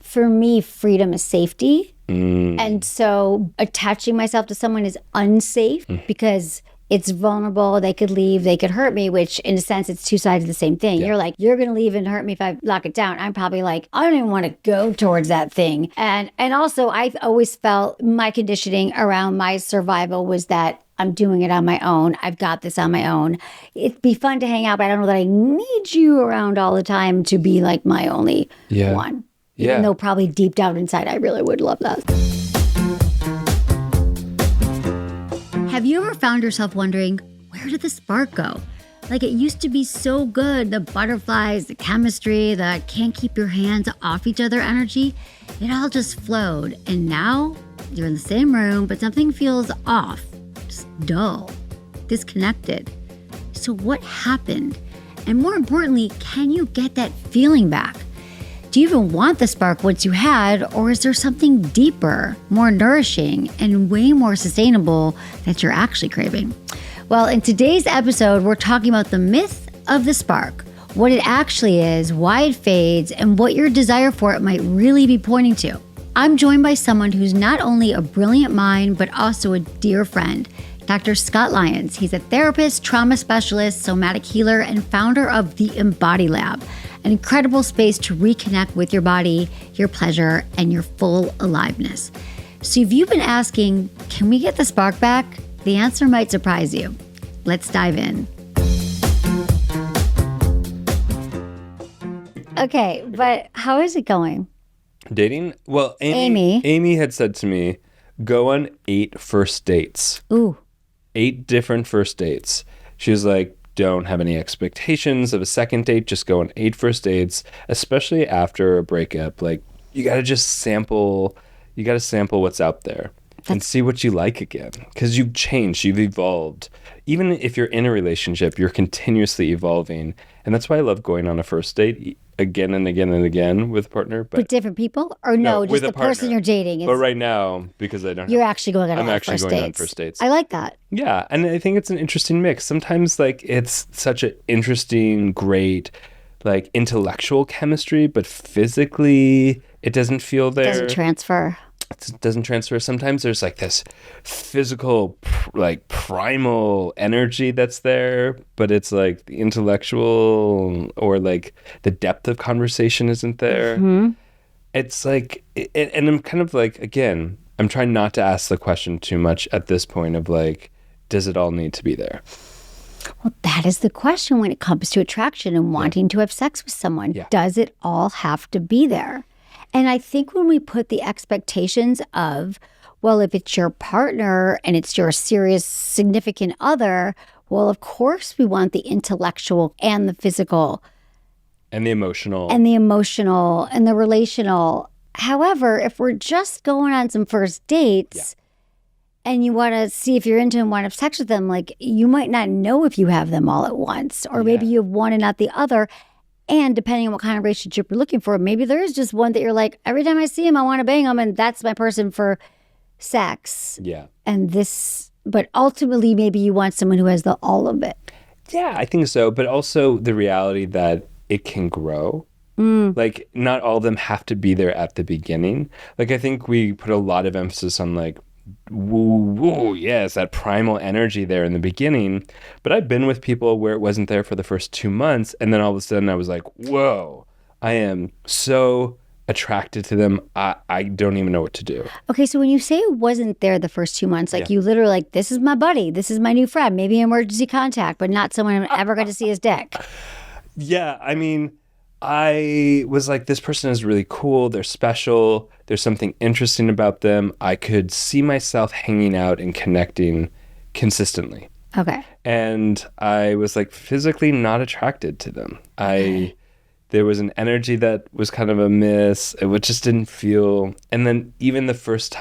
for me, freedom is safety. And so attaching myself to someone is unsafe because it's vulnerable. They could leave. They could hurt me, which in a sense, it's two sides of the same thing. You're like, you're going to leave and hurt me if I lock it down. I'm probably like, I don't even want to go towards that thing. And also, I've always felt my conditioning around my survival was that I'm doing it on my own. I've got this on my own. It'd be fun to hang out, but I don't know that I need you around all the time to be like my only one. Even though probably deep down inside, I really would love that. Have you ever found yourself wondering, where did the spark go? Like it used to be so good, the butterflies, the chemistry, the can't keep your hands off each other energy. It all just flowed. And now you're in the same room, but something feels off, just dull, disconnected. So what happened? And more importantly, can you get that feeling back? Do you even want the spark once you had, or is there something deeper, more nourishing, and way more sustainable that you're actually craving? Well, in today's episode, we're talking about the myth of the spark, what it actually is, why it fades, and what your desire for it might really be pointing to. I'm joined by someone who's not only a brilliant mind, but also a dear friend, Dr. Scott Lyons. He's a therapist, trauma specialist, somatic healer, and founder of the Embody Lab, an incredible space to reconnect with your body, your pleasure, and your full aliveness. So if you've been asking, can we get the spark back? The answer might surprise you. Let's dive in. Okay, but how is it going? Dating? Well, Amy had said to me, go on 8 first dates. Ooh. 8 different first dates. She was like, don't have any expectations of a second date. Just go on 8 first dates, especially after a breakup. Like, you got to just sample. You got to sample what's out there and see what you like again. Because you've changed. You've evolved. Even if you're in a relationship, you're continuously evolving. And that's why I love going on a first date again and again and again with a partner. But with different people? Or no just the person you're dating? But right now, because I don't You're actually going on I'm actually first going dates. on first dates. I like that. Yeah, and I think it's an interesting mix. Sometimes, like, it's such an interesting, great, like, intellectual chemistry, but physically, it doesn't feel there. Doesn't transfer. It doesn't transfer. Sometimes there's, like, this physical, like, primal energy that's there, but it's, like, the intellectual or, like, the depth of conversation isn't there. Mm-hmm. It's, like, and I'm kind of, like, again, I'm trying not to ask the question too much at this point of, like, does it all need to be there? Well, that is the question when it comes to attraction and wanting to have sex with someone. Yeah. Does it all have to be there? And I think when we put the expectations of, well, if it's your partner and it's your serious significant other, well, of course we want the intellectual and the physical. And the emotional. And the emotional and the relational. However, if we're just going on some first dates and you want to see if you're into and want to have sex with them, like, you might not know if you have them all at once, or maybe you have one and not the other. And depending on what kind of relationship you're looking for, maybe there is just one that you're like, every time I see him, I want to bang him, and that's my person for sex. Yeah. And this, but ultimately, maybe you want someone who has the all of it. Yeah, I think so. But also the reality that it can grow. Like, not all of them have to be there at the beginning. Like, I think we put a lot of emphasis on, like, woo, yes, that primal energy there in the beginning. But I've been with people where it wasn't there for the first 2 months, and then all of a sudden I was like, whoa, I am so attracted to them. I don't even know what to do. Okay, so when you say it wasn't there the first 2 months, like, you literally like, this is my buddy, this is my new friend, maybe emergency contact, but not someone I'm ever going to see his dick. Yeah, I mean, I was like, this person is really cool. They're special. There's something interesting about them. I could see myself hanging out and connecting consistently. Okay. And I was like physically not attracted to them. There was an energy that was kind of a miss. It just didn't feel. And then even the first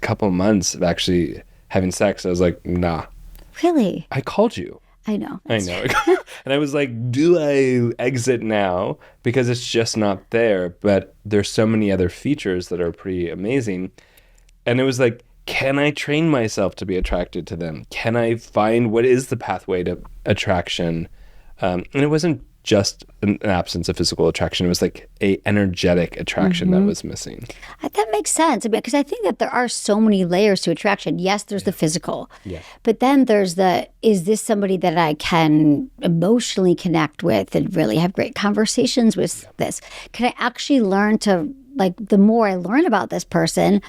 couple months of actually having sex, I was like, nah. Really? I called you. I know. And I was like, do I exit now? Because it's just not there. But there's so many other features that are pretty amazing. And it was like, can I train myself to be attracted to them? Can I find what is the pathway to attraction? And it wasn't just an absence of physical attraction. It was like a energetic attraction that was missing. That makes sense, because I think that there are so many layers to attraction. Yes, there's the physical, but then there's is this somebody that I can emotionally connect with and really have great conversations with this? Can I actually learn to, like, the more I learn about this person,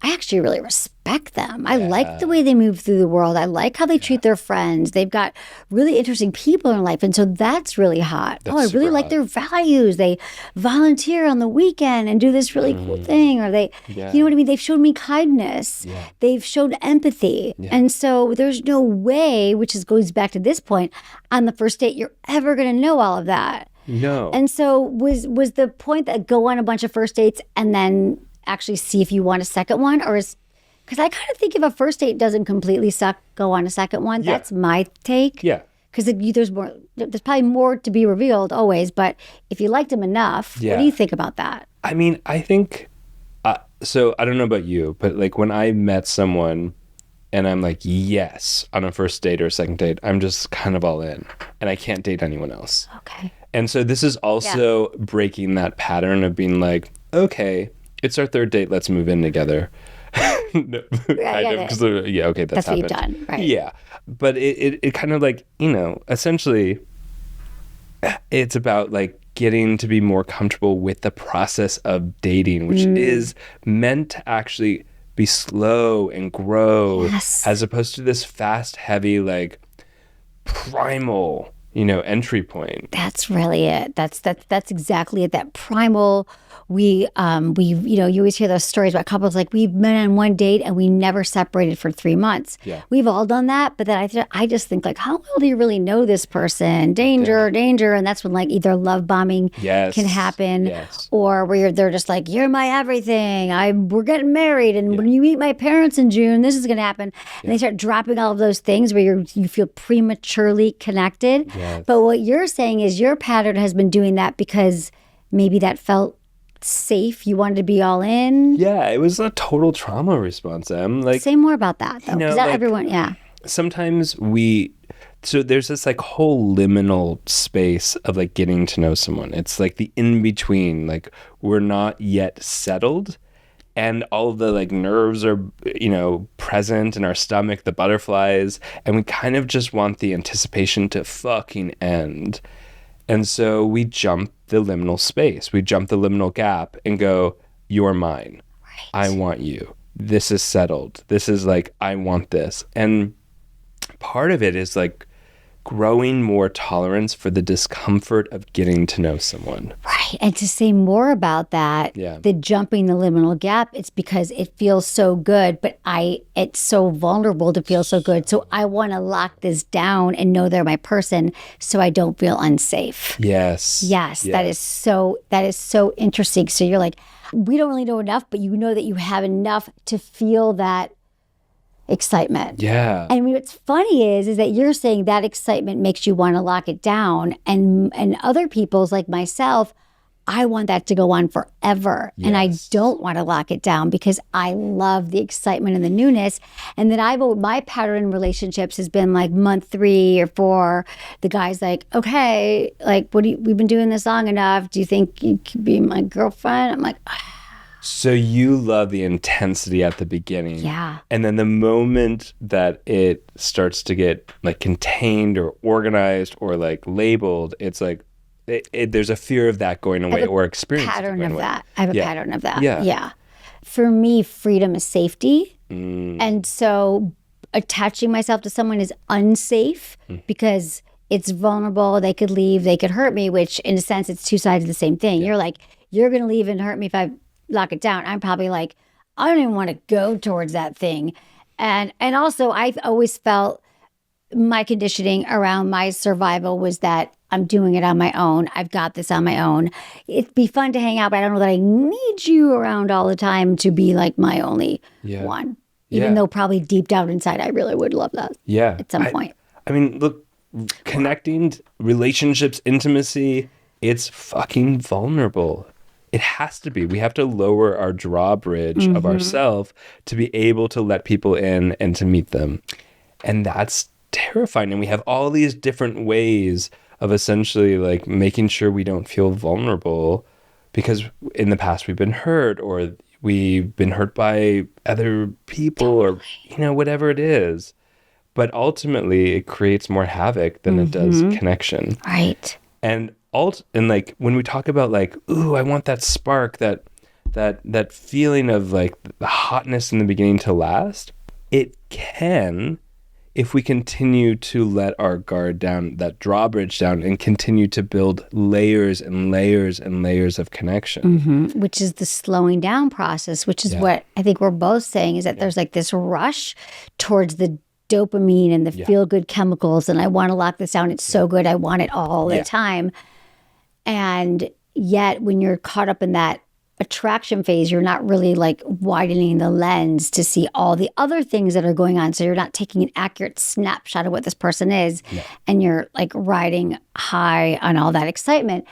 I actually really respect them. I like the way they move through the world. I like how they treat their friends. They've got really interesting people in their life. And so that's really hot. I really like their values. They volunteer on the weekend and do this really cool thing. Or they, you know what I mean? They've showed me kindness. They've showed empathy. And so there's no way, goes back to this point, on the first date, you're ever going to know all of that. No. And so was the point that go on a bunch of first dates and then actually see if you want a second one? Or because I kind of think if a first date doesn't completely suck, go on a second one. That's my take. Yeah. Because there's probably more to be revealed always, but if you liked him enough, what do you think about that? I mean, I think, so I don't know about you, but like when I met someone and I'm like, yes, on a first date or a second date, I'm just kind of all in and I can't date anyone else. Okay. And so this is also breaking that pattern of being like, okay, it's our third date, let's move in together. Okay, that's what happened. you've done, right? Yeah. But it kind of like, essentially it's about like getting to be more comfortable with the process of dating, which is meant to actually be slow and grow, as opposed to this fast, heavy, like primal, entry point. That's really it. That's exactly it. That primal. You always hear those stories about couples like we've met on one date and we never separated for 3 months. Yeah. We've all done that, but then I just think like, how well do you really know this person? Danger, and that's when like either love bombing can happen, or where they're just like, you're my everything. We're getting married, and when you meet my parents in June, this is going to happen, and they start dropping all of those things where you feel prematurely connected. Yes. But what you're saying is your pattern has been doing that because maybe that felt safe. You wanted to be all in. Yeah, it was a total trauma response, Em. Like, say more about that, though, because not everyone. Sometimes so there's this like whole liminal space of like getting to know someone. It's like the in between. Like we're not yet settled, and all of the like nerves are present in our stomach, the butterflies, and we kind of just want the anticipation to fucking end. And so we jump the liminal space. We jump the liminal gap and go, you're mine. Right. I want you. This is settled. This is like, I want this. And part of it is like growing more tolerance for the discomfort of getting to know someone. Right. And to say more about that, the jumping the liminal gap, it's because it feels so good, but it's so vulnerable to feel so good. So I want to lock this down and know they're my person so I don't feel unsafe. Yes. That is so interesting. So you're like, we don't really know enough, but you know that you have enough to feel that excitement. Yeah. And what's funny is that you're saying that excitement makes you want to lock it down. And other people's like myself, I want that to go on forever. Yes. And I don't want to lock it down because I love the excitement and the newness. And then my pattern in relationships has been like month 3 or 4. The guy's like, okay, like, we've been doing this long enough. Do you think you could be my girlfriend? I'm like, so you love the intensity at the beginning. Yeah. And then the moment that it starts to get like contained or organized or like labeled, it's like there's a fear of that going away or experience. I have a pattern of that. Yeah. For me, freedom is safety. And so attaching myself to someone is unsafe because it's vulnerable. They could leave. They could hurt me, which in a sense, it's two sides of the same thing. You're like, you're going to leave and hurt me if I lock it down. I'm probably like, I don't even want to go towards that thing. And also I've always felt my conditioning around my survival was that I'm doing it on my own. I've got this on my own. It'd be fun to hang out, but I don't know that I need you around all the time to be like my only one. Even though probably deep down inside, I really would love that at some point. I mean, look, connecting, relationships, intimacy, it's fucking vulnerable. It has to be. We have to lower our drawbridge of ourselves to be able to let people in and to meet them. And that's terrifying. And we have all these different ways of essentially like making sure we don't feel vulnerable because in the past we've been hurt or we've been hurt by other people or, whatever it is. But ultimately it creates more havoc than it does connection. Right. And like when we talk about like, ooh, I want that spark, that feeling of like the hotness in the beginning to last, it can, if we continue to let our guard down, that drawbridge down, and continue to build layers and layers and layers of connection. Which is the slowing down process, which is what I think we're both saying, is that there's like this rush towards the dopamine and the feel-good chemicals, and I want to lock this down. It's so good. I want it all the time. And yet when you're caught up in that attraction phase, you're not really like widening the lens to see all the other things that are going on. So you're not taking an accurate snapshot of what this person is, and you're like riding high on all that excitement.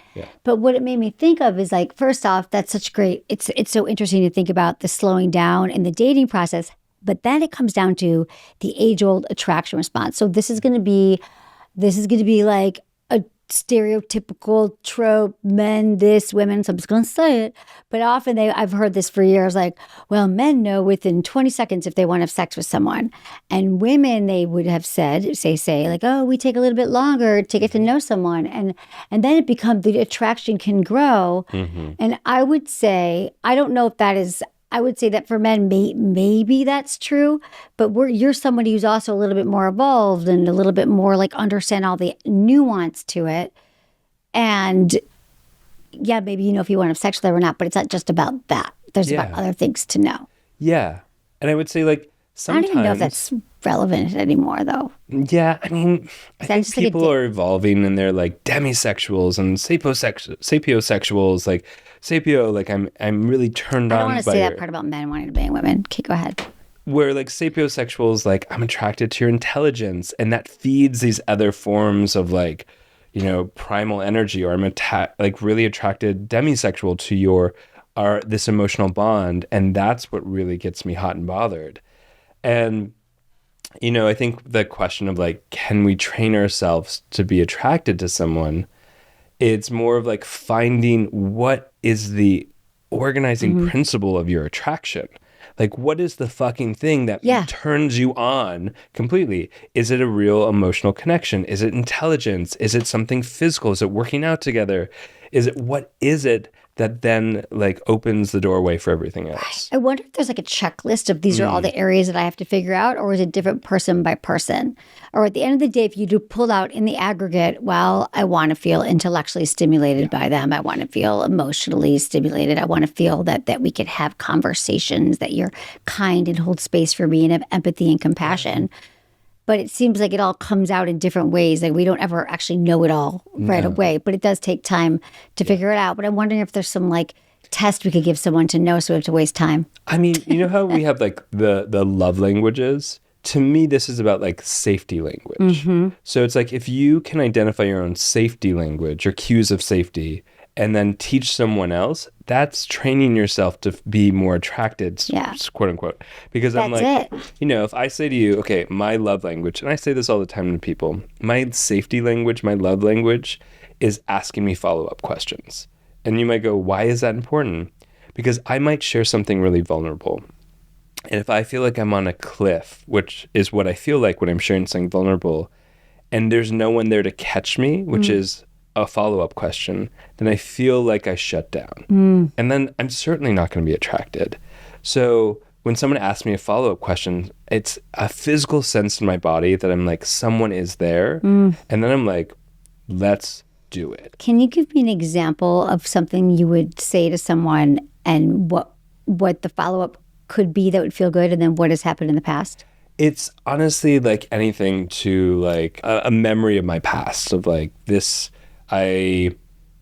But what it made me think of is like, first off, that's such great. It's so interesting to think about the slowing down in the dating process. But then it comes down to the age-old attraction response. So this is going to be like a stereotypical trope, men this, women, so I'm just going to say it. But often I've heard this for years, like, well, men know within 20 seconds if they want to have sex with someone. And women, they would have said, say like, oh, we take a little bit longer to get to know someone. And then it becomes, the attraction can grow. And I would say, I don't know if that is, I would say that for men, maybe that's true, but you're somebody who's also a little bit more evolved and a little bit more like understand all the nuance to it. And yeah, maybe you know if you want to have sex with her or not, but it's not just about that. There's about other things to know. Yeah. And I would say like sometimes... I don't even know if that's relevant anymore though. Yeah, I mean, I think people are evolving and they're like demisexuals and saposexuals, like sapio, like I'm really turned on by... I don't want to say that part about men wanting to bang women. Okay, go ahead. Where like sapiosexuals, like I'm attracted to your intelligence, and that feeds these other forms of like, primal energy, or I'm like really attracted demisexual to this emotional bond, and that's what really gets me hot and bothered. And I think the question of like, can we train ourselves to be attracted to someone? It's more of like finding what is the organizing principle of your attraction. Like, what is the fucking thing that turns you on completely? Is it a real emotional connection? Is it intelligence? Is it something physical? Is it working out together? What is it that then like opens the doorway for everything else? I wonder if there's like a checklist of these are all the areas that I have to figure out, or is it different person by person? Or at the end of the day, if you do pull out in the aggregate, well, I want to feel intellectually stimulated by them. I want to feel emotionally stimulated. I want to feel that we could have conversations, that you're kind and hold space for me and have empathy and compassion. But it seems like it all comes out in different ways. Like we don't ever actually know it all right away, but it does take time to figure it out. But I'm wondering if there's some like test we could give someone to know so we have to waste time. I mean, you know how we have like the love languages? To me, this is about like safety language. So it's like if you can identify your own safety language or cues of safety and then teach someone else, that's training yourself to be more attracted, quote unquote. Because I'm like, if I say to you, okay, my love language, and I say this all the time to people, my safety language, my love language is asking me follow-up questions. And you might go, why is that important? Because I might share something really vulnerable. And if I feel like I'm on a cliff, which is what I feel like when I'm sharing something vulnerable, and there's no one there to catch me, which is a follow-up question, then I feel like I shut down. And then I'm certainly not going to be attracted. So when someone asks me a follow-up question, it's a physical sense in my body that I'm like, someone is there. And then I'm like, let's do it. Can you give me an example of something you would say to someone and what the follow-up could be that would feel good, and then what has happened in the past? It's honestly like anything to like a memory of my past of like this. I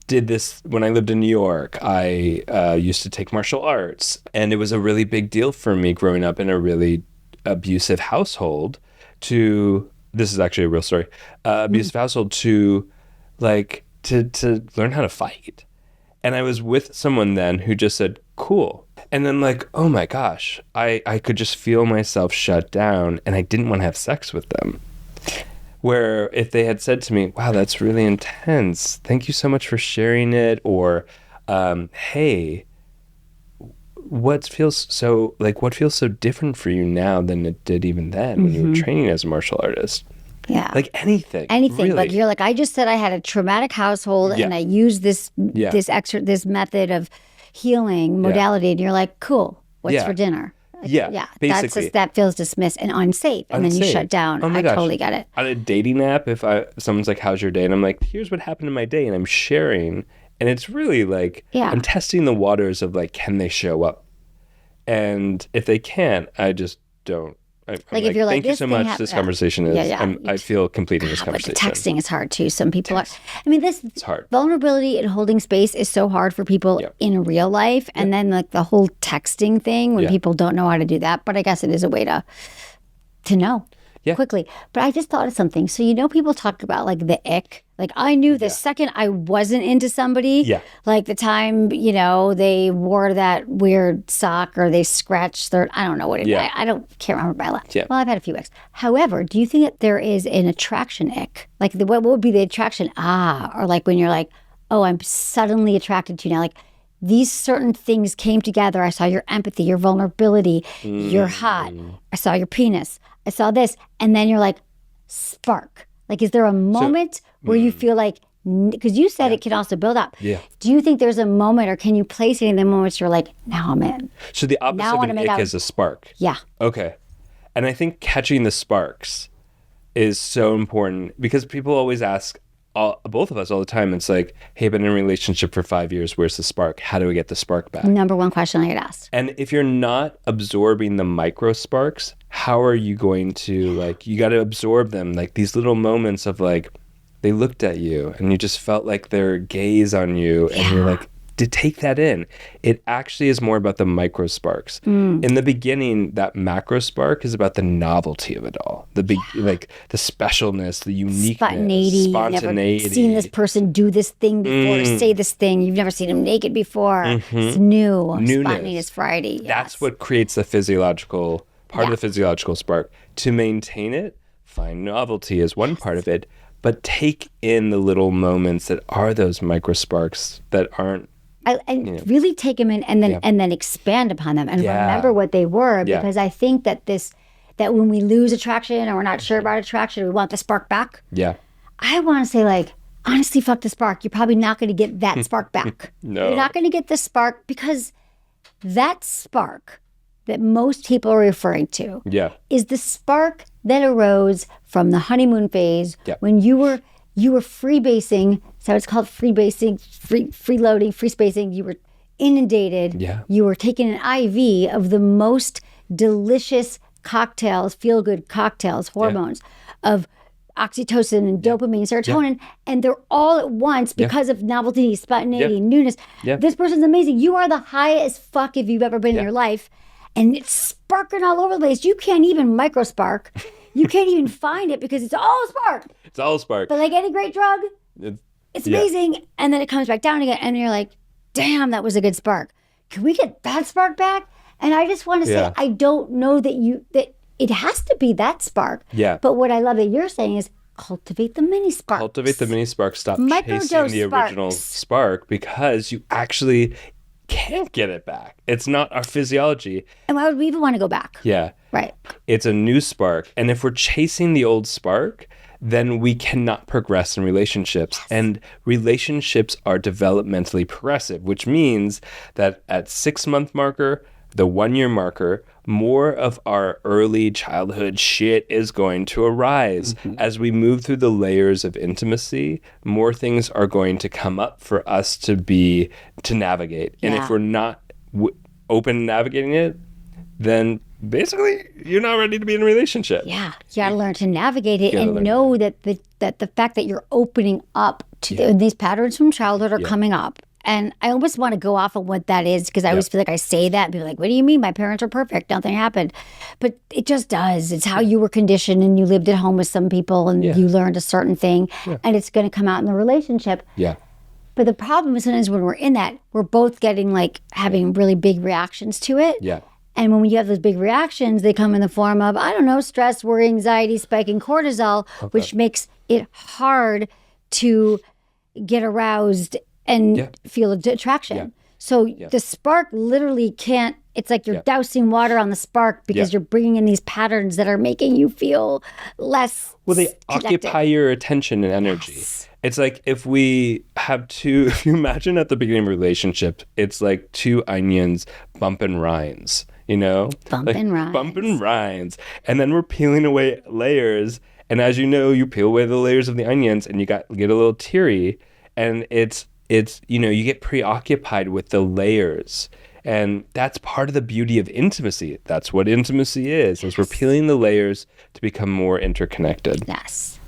did this when I lived in New York. I used to take martial arts, and it was a really big deal for me growing up in a really abusive household this is actually a real story, abusive household to learn how to fight. And I was with someone then who just said, cool. And then like, oh my gosh, I could just feel myself shut down, and I didn't want to have sex with them. Where if they had said to me, wow, that's really intense. Thank you so much for sharing it. Or, hey, what feels so different for you now than it did even then when you were training as a martial artist? Yeah. Like anything. Anything. Really. Like you're like, I just said I had a traumatic household and I used this method of healing modality. And you're like, cool. What's for dinner? Like, basically. That feels dismissed and unsafe. And then you shut down. Oh my gosh. Totally get it. On a dating app, if someone's like, how's your day? And I'm like, here's what happened in my day. And I'm sharing. And it's really like, I'm testing the waters of like, can they show up? And if they can't, I just don't. I'm if you're like, thank you so much. This conversation is, I feel completing this conversation. But the texting is hard too. Some people are, it's hard. Vulnerability and holding space is so hard for people in real life. And then like the whole texting thing when people don't know how to do that. But I guess it is a way to know quickly. But I just thought of something. So, people talk about like the ick. Like I knew the second I wasn't into somebody, like the time, they wore that weird sock or they scratched their, I don't know what it is. I can't remember my life. Well, I've had a few icks. However, do you think that there is an attraction ick? Like what would be the attraction? Or like when you're like, oh, I'm suddenly attracted to you now. Like these certain things came together. I saw your empathy, your vulnerability, you're hot. I saw your penis. I saw this. And then you're like, spark. Like, is there a moment where you feel like, because you said it can also build up. Yeah. Do you think there's a moment or can you place it in the moments you're like, now I'm in? So the opposite of an ick is a spark. Yeah. Okay. And I think catching the sparks is so important because people always ask, both of us all the time, it's like, hey, I've been in a relationship for 5 years. Where's the spark? How do we get the spark back? Number one question I get asked. And if you're not absorbing the micro sparks, how are you going to, you got to absorb them. Like these little moments of like, they looked at you and you just felt like their gaze on you and you're like, to take that in. It actually is more about the micro sparks. In the beginning, that macro spark is about the novelty of it all. The the specialness, the uniqueness, spontaneity. You've never seen this person do this thing before, or say this thing. You've never seen him naked before. It's new. Newness. Spontaneous Friday. Yes. That's what creates the physiological part of the physiological spark. To maintain it, find novelty is one part of it, but take in the little moments that are those micro sparks that aren't. Really take them in and then expand upon them and remember what they were, because I think that that when we lose attraction or we're not sure about attraction, we want the spark back. Yeah. I want to say like, honestly, fuck the spark. You're probably not going to get that spark back. No. You're not going to get the spark because that spark that most people are referring to is the spark that arose from the honeymoon phase when you were freebasing. So it's called freebasing, freeloading, free spacing. You were inundated. Yeah. You were taking an IV of the most delicious cocktails, feel-good cocktails, hormones of oxytocin and dopamine, serotonin, and they're all at once because of novelty, spontaneity, newness. Yeah. This person's amazing. You are the highest fuck if you've ever been in your life. And it's sparking all over the place. You can't even micro spark. You can't even find it because it's all spark. It's all spark. But like any great drug, it's amazing. And then it comes back down again. And you're like, damn, that was a good spark. Can we get that spark back? And I just want to say, I don't know that it has to be that spark. Yeah. But what I love that you're saying is cultivate the mini sparks. Cultivate the mini sparks. Stop chasing the original spark because you actually can't get it back. It's not our physiology. And why would we even want to go back? Yeah. Right. It's a new spark. And if we're chasing the old spark, then we cannot progress in relationships. Yes. And relationships are developmentally progressive, which means that at 6-month marker, the 1-year marker, more of our early childhood shit is going to arise. As we move through the layers of intimacy, more things are going to come up for us to navigate. And if we're not open to navigating it, then basically you're not ready to be in a relationship. Yeah, you got to learn to navigate it and know that the fact that you're opening up to these patterns from childhood are coming up. And I almost want to go off of what that is because I always feel like I say that and people are like, what do you mean? My parents are perfect. Nothing happened. But it just does. It's how you were conditioned and you lived at home with some people and you learned a certain thing and it's going to come out in the relationship. Yeah. But the problem is sometimes when we're in that, we're both getting like having really big reactions to it. Yeah. And when you have those big reactions, they come in the form of, I don't know, stress, worry, anxiety, spiking cortisol, which makes it hard to get aroused and feel attraction. Yeah. So the spark literally can't, it's like you're dousing water on the spark because you're bringing in these patterns that are making you feel less they connected. Occupy your attention and energy. Yes. It's like if you imagine at the beginning of a relationship, it's like two onions bumping rinds, Bumping rinds. And then we're peeling away layers. And as you know, you peel away the layers of the onions and you get a little teary. And it's you get preoccupied with the layers. And that's part of the beauty of intimacy. That's what intimacy is we're peeling the layers to become more interconnected. Yes.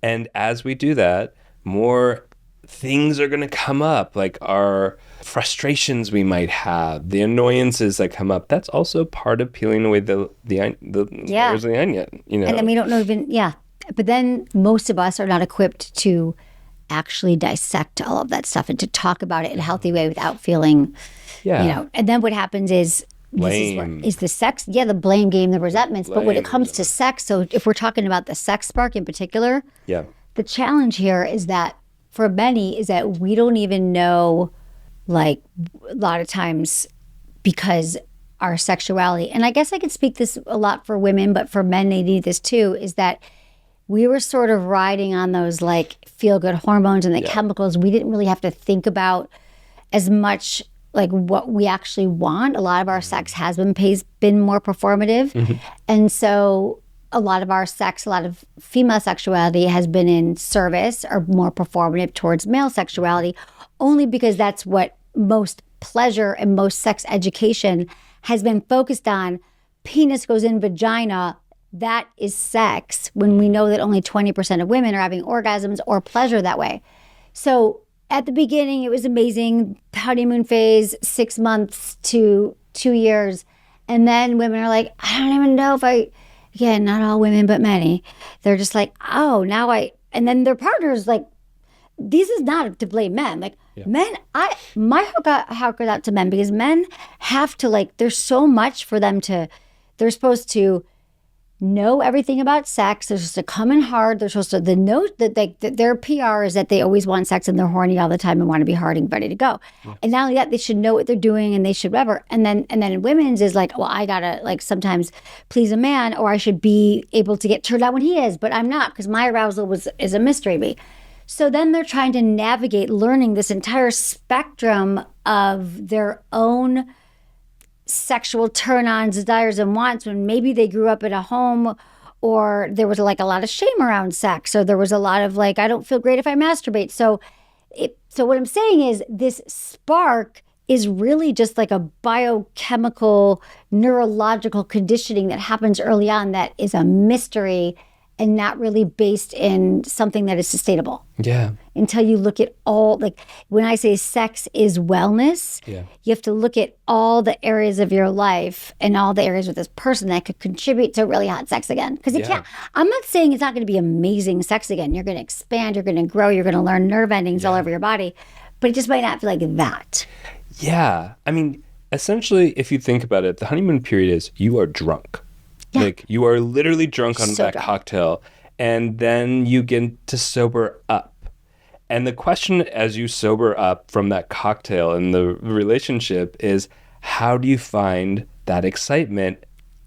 And as we do that, more things are going to come up, like our frustrations we might have, the annoyances that come up. That's also part of peeling away the layers of the onion. And then we don't know but then most of us are not equipped to actually dissect all of that stuff and to talk about it in a healthy way without feeling, and then what happens is blame. Is the sex, the blame game, the resentments. But when it comes to sex, so if we're talking about the sex spark in particular, the challenge here is that for many is that we don't even know, like a lot of times, because our sexuality, and I guess I could speak this a lot for women, but for men, they need this too, is that we were sort of riding on those like feel-good hormones and the chemicals. We didn't really have to think about as much like what we actually want. A lot of our sex has been more performative. And so a lot of our sex, a lot of female sexuality has been in service or more performative towards male sexuality, only because that's what most pleasure and most sex education has been focused on. Penis goes in vagina, that is sex, when we know that only 20% of women are having orgasms or pleasure that way. So at the beginning, it was amazing. Honeymoon phase, 6 months to 2 years. And then women are like, I don't even know if again, not all women, but many. They're just like, oh, and then their partner's like, this is not to blame men. Like men, my heart goes out to men because men have to there's so much for them they're supposed to know everything about sex. They're supposed to come in hard. They're supposed to, the note that their PR is that they always want sex and they're horny all the time and want to be hard and ready to go. Yeah. And not only that, they should know what they're doing and they should whatever. And then in women's is like, well, I gotta sometimes please a man, or I should be able to get turned on when he is, but I'm not, because my arousal is a mystery to me. So then they're trying to navigate learning this entire spectrum of their own sexual turn-ons, desires, and wants when maybe they grew up in a home or there was a lot of shame around sex, or there was a lot of I don't feel great if I masturbate. So what I'm saying is this spark is really just like a biochemical, neurological conditioning that happens early on that is a mystery and not really based in something that is sustainable. Yeah. Until you look at all, when I say sex is wellness, you have to look at all the areas of your life and all the areas with this person that could contribute to really hot sex again. Because you can't, I'm not saying it's not going to be amazing sex again. You're going to expand, you're going to grow, you're going to learn nerve endings all over your body, but it just might not feel like that. Yeah. I mean, essentially, if you think about it, the honeymoon period is you are drunk. Yeah. You are literally drunk on that cocktail, and then you get to sober up. And the question as you sober up from that cocktail in the relationship is, how do you find that excitement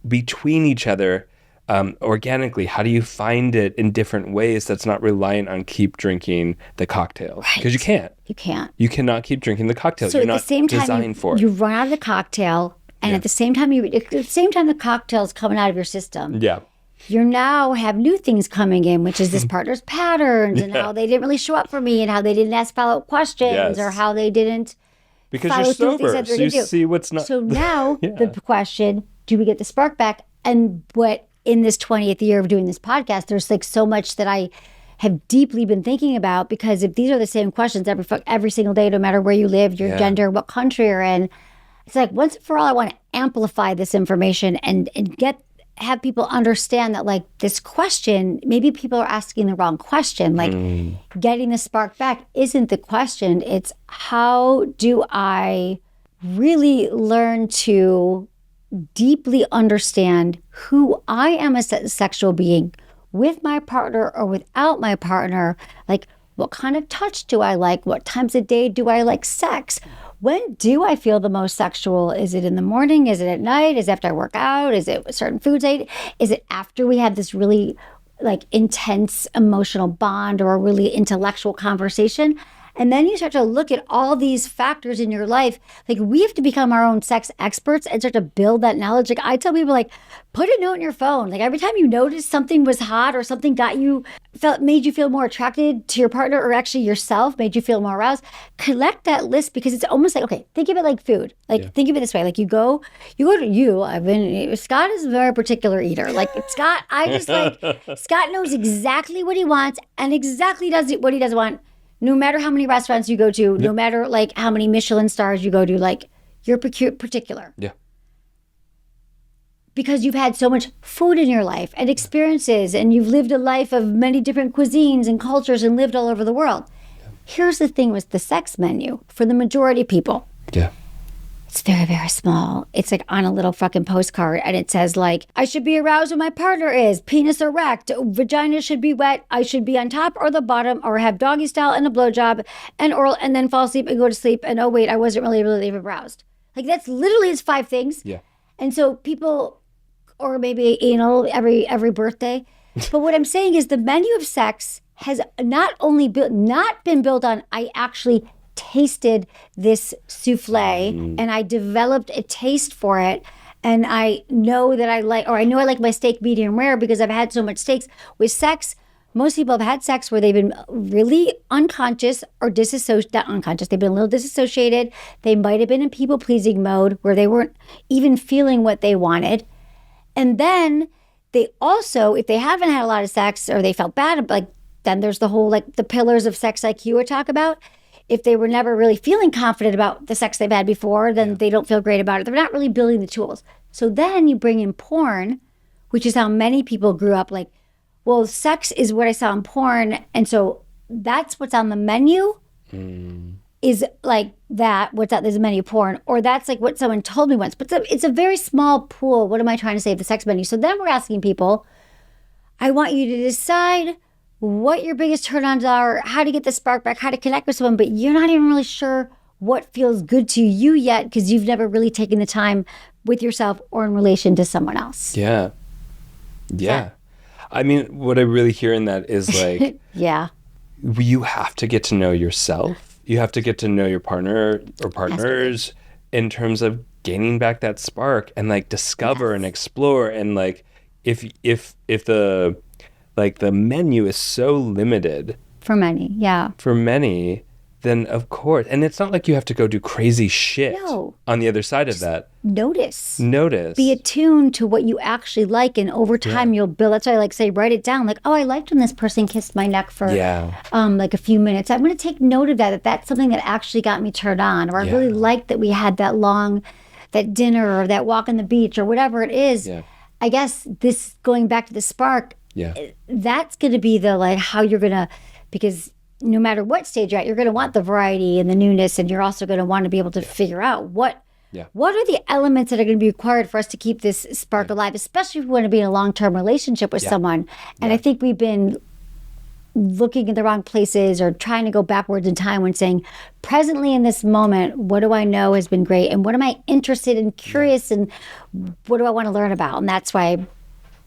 between each other organically? How do you find it in different ways that's not reliant on keep drinking the cocktail? Because you can't. You can't. You cannot keep drinking the cocktail. So you're not designed for it. You run out of the cocktail. And at the same time, the cocktail's coming out of your system. Yeah. You now have new things coming in, which is this partner's patterns and how they didn't really show up for me and how they didn't ask follow-up questions or how they didn't because you're sober, so you see what's not. So now the question, do we get the spark back? And what in this 20th year of doing this podcast, there's so much that I have deeply been thinking about, because if these are the same questions every single day, no matter where you live, your gender, what country you're in, it's once and for all, I want to amplify this information and have people understand that this question, maybe people are asking the wrong question. Getting the spark back isn't the question. It's how do I really learn to deeply understand who I am as a sexual being with my partner or without my partner, like what kind of touch do I like? What times of day do I like sex? When do I feel the most sexual? Is it in the morning? Is it at night? Is it after I work out? Is it certain foods I eat? Is it after we have this really like intense emotional bond or a really intellectual conversation? And then you start to look at all these factors in your life. Like we have to become our own sex experts and start to build that knowledge. Like I tell people, like put a note in your phone. Like every time you notice something was hot or something made you feel more attracted to your partner or actually yourself, made you feel more aroused, collect that list because it's almost like, okay, think of it like food. Like think of it this way. Like Scott is a very particular eater. Like Scott, Scott knows exactly what he wants and exactly what he doesn't want. No matter how many restaurants you go to, no matter like how many Michelin stars you go to, like you're particular. Yeah. Because you've had so much food in your life and experiences and you've lived a life of many different cuisines and cultures and lived all over the world. Yeah. Here's the thing with the sex menu for the majority of people. Yeah. It's very, very small. It's like on a little fucking postcard and it says like, I should be aroused when my partner is, penis erect, vagina should be wet, I should be on top or the bottom or have doggy style and a blowjob and oral and then fall asleep and go to sleep and oh wait, I wasn't really aroused. Like that's literally it's 5 things. Yeah. And so people, or maybe anal every birthday. But what I'm saying is the menu of sex has not been built on I actually tasted this souffle and I developed a taste for it and I know that I like my steak medium rare because I've had so much steaks. With sex, most people have had sex where they've been really unconscious or not unconscious, they've been a little disassociated. They might have been in people-pleasing mode where they weren't even feeling what they wanted. And then they also, if they haven't had a lot of sex or they felt bad, like then there's the whole like the pillars of sex IQ I talk about. If they were never really feeling confident about the sex they've had before, then they don't feel great about it. They're not really building the tools. So then you bring in porn, which is how many people grew up like, well, sex is what I saw in porn. And so that's what's on the menu is like that, there's a menu of porn, or that's like what someone told me once. But it's a very small pool. What am I trying to say of the sex menu? So then we're asking people, I want you to decide what your biggest turn-ons are, how to get the spark back, how to connect with someone, but you're not even really sure what feels good to you yet because you've never really taken the time with yourself or in relation to someone else. Yeah. I mean, what I really hear in that is like, you have to get to know yourself. You have to get to know your partner or partners in terms of gaining back that spark and like discover and explore. And like, if the menu is so limited for many, then of course, and it's not like you have to go do crazy shit on the other side of that. Notice. Be attuned to what you actually like, and over time you'll build. That's why I like say, write it down. Like, oh, I liked when this person kissed my neck for like a few minutes. I'm going to take note of that. That's something that actually got me turned on, or I really liked that we had that dinner or that walk on the beach or whatever it is. Yeah. I guess this going back to the spark. Yeah, that's going to be the like how you're going to, because no matter what stage you're at, you're going to want the variety and the newness, and you're also going to want to be able to figure out what are the elements that are going to be required for us to keep this spark alive, especially if we want to be in a long-term relationship with someone. And I think we've been looking in the wrong places or trying to go backwards in time when saying, presently in this moment, what do I know has been great, and what am I interested and curious, and what do I want to learn about? And that's why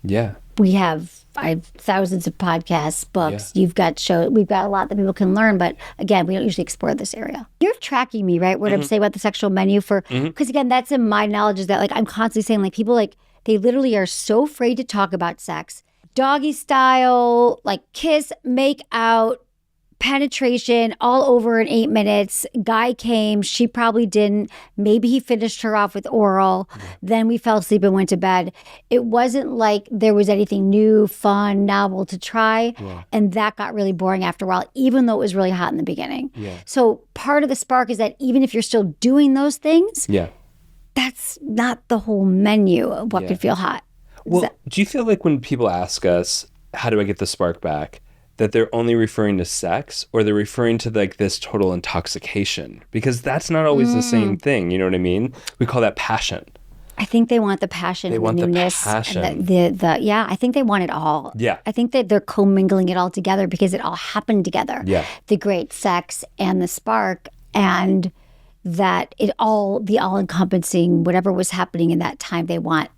I have thousands of podcasts, books. You've got shows. We've got a lot that people can learn. But again, we don't usually explore this area. You're tracking me, right? What I'm saying about the sexual menu because again, that's in my knowledge is that like I'm constantly saying like people like they literally are so afraid to talk about sex, doggy style, like kiss, make out, penetration all over in 8 minutes. Guy came, she probably didn't. Maybe he finished her off with oral. Then we fell asleep and went to bed. It wasn't like there was anything new, fun, novel to try. And that got really boring after a while, even though it was really hot in the beginning. So part of the spark is that even if you're still doing those things, that's not the whole menu of what could feel hot. Well, do you feel like when people ask us, how do I get the spark back, that they're only referring to sex, or they're referring to like this total intoxication? Because that's not always the same thing. You know what I mean? We call that passion. I think they want the passion, They and want the the newness, passion. and yeah. I think they want it all. Yeah. I think that they're commingling it all together because it all happened together. Yeah. The great sex and the spark, and that the all encompassing whatever was happening in that time. They want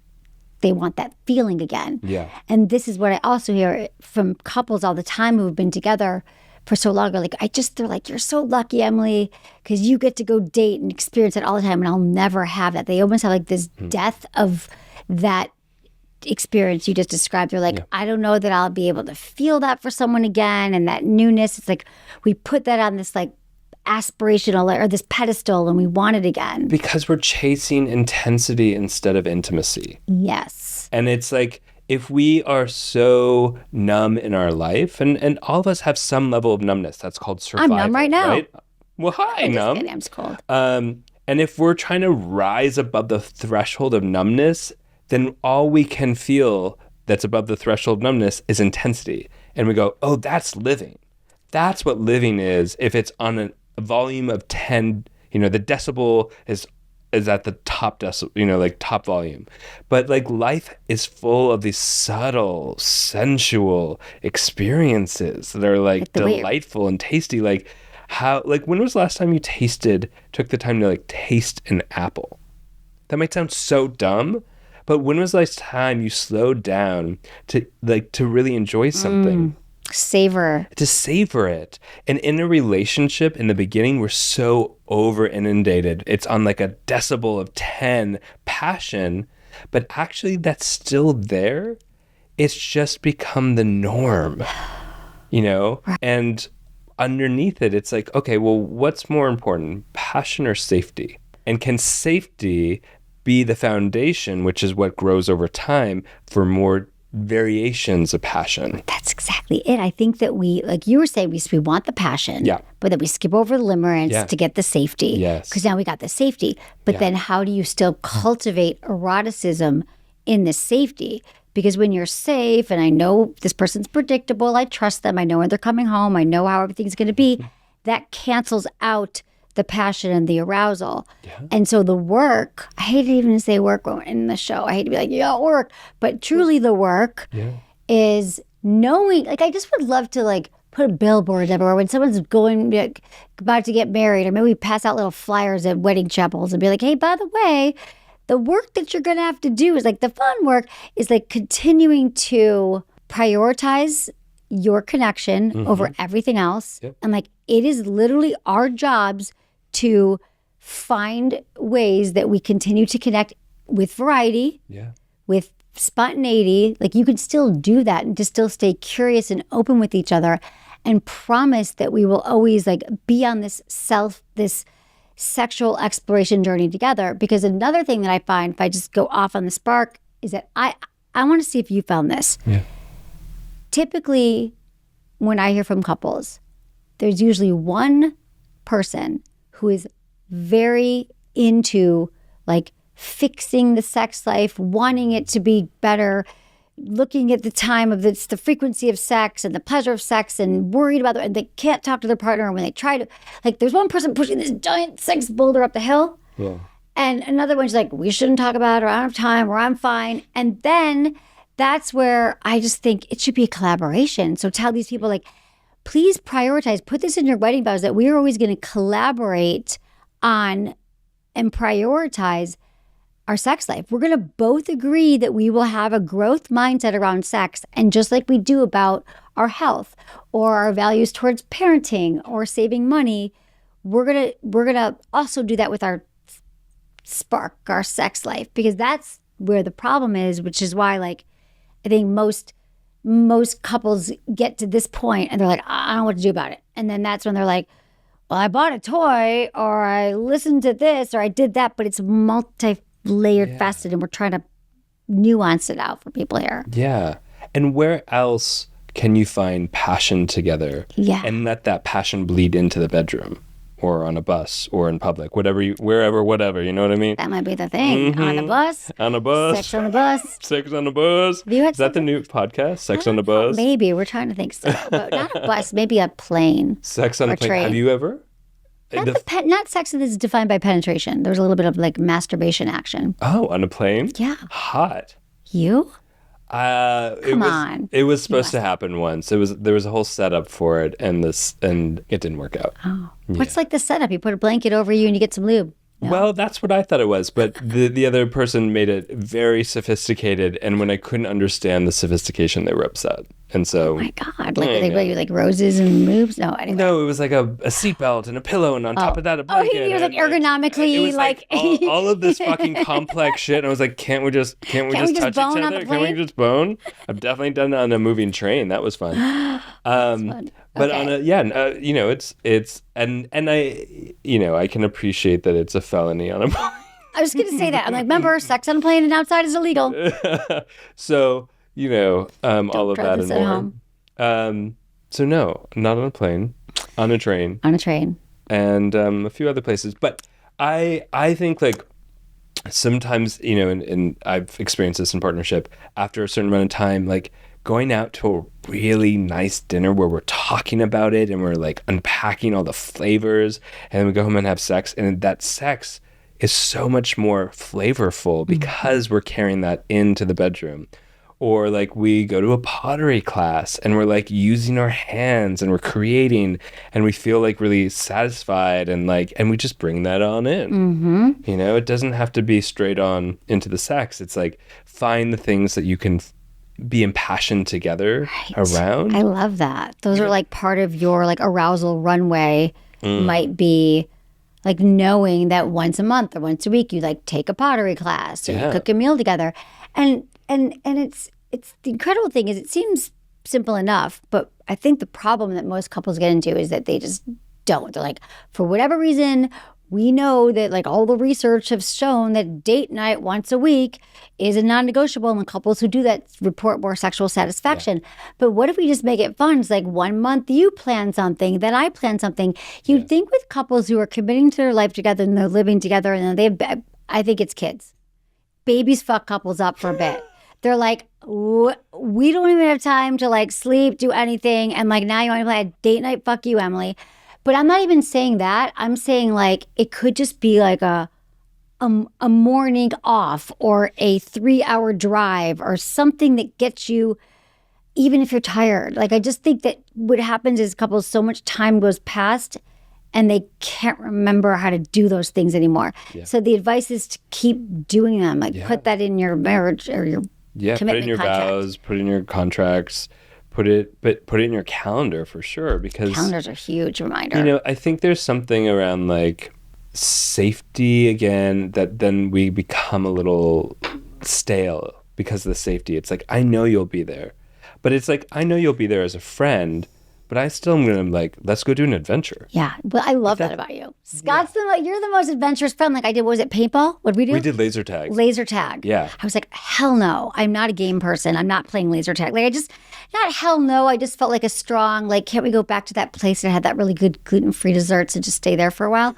that feeling again. Yeah. And this is what I also hear from couples all the time who've been together for so long. Like, they're like, you're so lucky, Emily, because you get to go date and experience it all the time, and I'll never have that. They almost have like this death of that experience you just described. They're like, I don't know that I'll be able to feel that for someone again. And that newness, it's like we put that on this like aspirational or this pedestal, and we want it again. Because we're chasing intensity instead of intimacy. Yes. And it's like, if we are so numb in our life, and all of us have some level of numbness, that's called survival. I'm numb right now. Right? Well, hi, I'm numb. just kidding, I'm just cold. And if we're trying to rise above the threshold of numbness, then all we can feel that's above the threshold of numbness is intensity. And we go, oh, that's living. That's what living is. If it's on a volume of 10, the decibel is at the top decibel, like top volume. But like life is full of these subtle, sensual experiences that are like delightful and tasty. Like when was the last time you took the time to like taste an apple? That might sound so dumb, but when was the last time you slowed down to really enjoy something? To savor it. And in a relationship, in the beginning, we're so over inundated. It's on like a decibel of 10 passion, but actually that's still there. It's just become the norm, and underneath it, it's like, okay, well, what's more important, passion or safety? And can safety be the foundation, which is what grows over time, for more variations of passion? That's exactly it. I think that we, like you were saying, we want the passion, but that we skip over the limerence to get the safety. Yes. Because now we got the safety. But then how do you still cultivate eroticism in the safety? Because when you're safe, and I know this person's predictable, I trust them, I know when they're coming home, I know how everything's going to be, that cancels out the passion and the arousal. Yeah. And so the work, I hate even to say work in the show. I hate to be like, work. But truly the work is knowing, like, I just would love to like put a billboard everywhere when someone's about to get married, or maybe we pass out little flyers at wedding chapels and be like, hey, by the way, the work that you're going to have to do is like the fun work is like continuing to prioritize your connection over everything else. Yep. And like, it is literally our jobs to find ways that we continue to connect with variety, with spontaneity. Like, you could still do that and to still stay curious and open with each other, and promise that we will always like be on this sexual exploration journey together. Because another thing that I find, if I just go off on the spark, is that I want to see if you found this. Yeah. Typically, when I hear from couples, there's usually one person who is very into like fixing the sex life, wanting it to be better, looking at the time of the frequency of sex and the pleasure of sex, and worried about it, and they can't talk to their partner. And when they try to, like, there's one person pushing this giant sex boulder up the hill, and another one's like, we shouldn't talk about it, or I don't have time, or I'm fine. And then that's where I just think it should be a collaboration. So tell these people, like, please prioritize, put this in your wedding vows, that we are always going to collaborate on and prioritize our sex life. We're going to both agree that we will have a growth mindset around sex. And just like we do about our health or our values towards parenting or saving money, we're going to also do that with our spark, our sex life, because that's where the problem is, which is why, like, I think most couples get to this point and they're like, I don't know what to do about it. And then that's when they're like, well, I bought a toy, or I listened to this, or I did that, but it's multi-layered, faceted, and we're trying to nuance it out for people here. Yeah. And where else can you find passion together? Yeah. And let that passion bleed into the bedroom, or on a bus, or in public, whatever, you know what I mean? That might be the thing. Mm-hmm. On a bus. On a bus. Sex on the bus. Sex on the bus. Is that the new podcast? Sex on the bus? Maybe. We're trying to think so. But not a bus, maybe a plane. Sex on a plane. Train. Have you ever? Not sex that is defined by penetration. There's a little bit of like masturbation action. Oh, on a plane? Yeah. Hot. You? Come on. It was supposed to happen once. There was a whole setup for it, and it didn't work out. Oh. What's like the setup? You put a blanket over you and you get some lube. No? Well, that's what I thought it was, but the other person made it very sophisticated, and when I couldn't understand the sophistication, they were upset. And so, oh my God, like roses and moves? No, anyway. No, it was like a seatbelt and a pillow, and on top of that, a blanket. Oh, he was like ergonomically, it was like all of this fucking complex shit. And I was like, can't we just touch each other? Can we just bone? I've definitely done it on a moving train. That was fun. Fun. But okay. It's and I can appreciate that it's a felony on a plane. I was going to say that. I'm like, remember, sex on a plane and outside is illegal. So, all of that and more. Home. So no, not on a plane, on a train. On a train. And a few other places. But I think like sometimes, and I've experienced this in partnership, after a certain amount of time, like going out to a really nice dinner where we're talking about it and we're like unpacking all the flavors, and then we go home and have sex, and that sex is so much more flavorful because we're carrying that into the bedroom. Or like we go to a pottery class and we're like using our hands and we're creating and we feel like really satisfied and we just bring that on in. Mm-hmm. It doesn't have to be straight on into the sex. It's like find the things that you can be impassioned together around. I love that. Those are like part of your like arousal runway might be like knowing that once a month or once a week you like take a pottery class or you cook a meal together. And it's the incredible thing is it seems simple enough, but I think the problem that most couples get into is that they just don't. They're like, for whatever reason, we know that like all the research have shown that date night once a week is a non-negotiable, and the couples who do that report more sexual satisfaction. Yeah. But what if we just make it fun? It's like 1 month you plan something, then I plan something. You'd think with couples who are committing to their life together and they're living together and I think it's kids. Babies fuck couples up for a bit. They're like, we don't even have time to like sleep, do anything. And like now you want to play a date night? Fuck you, Emily. But I'm not even saying that. I'm saying like it could just be like a morning off or a 3-hour drive or something that gets you, even if you're tired. Like I just think that what happens is couples, so much time goes past and they can't remember how to do those things anymore. Yeah. So the advice is to keep doing them. Like put that in your marriage or your commitment put it in your contract. vows, put it in your contracts, put it in your calendar for sure, because calendars are a huge reminder. I think there's something around like safety again that then we become a little stale because of the safety. It's like, I know you'll be there, but it's like, I know you'll be there as a friend, but I still am going to like, let's go do an adventure. Yeah. Well, I love that about you. Scott's you're the most adventurous friend. Like I did, was it paintball? What did we do? We did laser tag. Laser tag. Yeah. I was like, hell no. I'm not a game person. I'm not playing laser tag. Like not hell no. I just felt like a strong, like, can't we go back to that place that had that really good gluten-free desserts and just stay there for a while?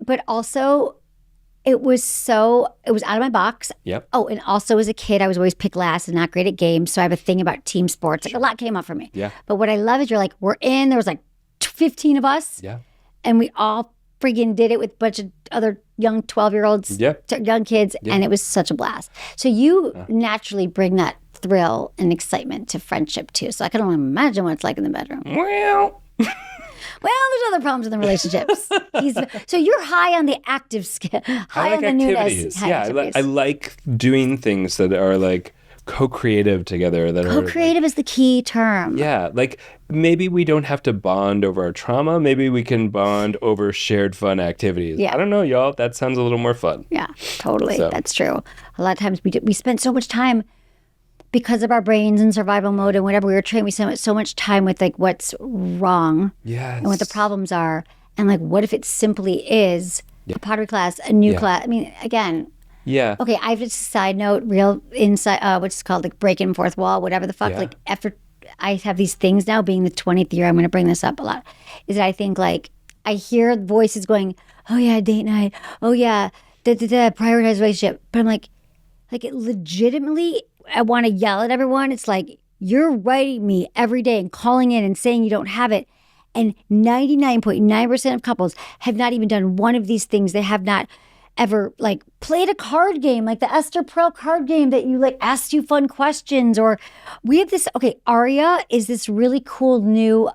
But also it was out of my box. Yep. Oh, and also as a kid, I was always picked last and not great at games. So I have a thing about team sports. Like a lot came up for me. Yeah. But what I love is you're like, we're in, there was like 15 of us. Yeah. And we all friggin' did it with a bunch of other young 12-year-olds, young kids. Yeah. And it was such a blast. So you naturally bring that thrill and excitement to friendship too. So I can only imagine what it's like in the bedroom. Well, there's other problems in the relationships. So you're high on the active skill, high on the newness. I like doing things that are like co-creative together. Co-creative is the key term. Yeah, like maybe we don't have to bond over our trauma. Maybe we can bond over shared fun activities. Yeah. I don't know, y'all. That sounds a little more fun. Yeah, totally. So. That's true. A lot of times we spend so much time because of our brains and survival mode and whatever we were trained, we spend so much time with like what's wrong and what the problems are. And like, what if it simply is a pottery class, a new class? I mean, again, okay, I have just a side note, real insight, what's called like breaking fourth wall, whatever the fuck. Like after I have these things now, being the 20th year, I'm going to bring this up a lot, is that I think like, I hear voices going, oh yeah, date night. Oh yeah, prioritize relationship. But I'm like it legitimately, I want to yell at everyone. It's like, you're writing me every day and calling in and saying you don't have it. And 99.9% of couples have not even done one of these things. They have not ever like played a card game, like the Esther Perel card game that you like asks you fun questions. Or we have this, okay, Aria is this really cool new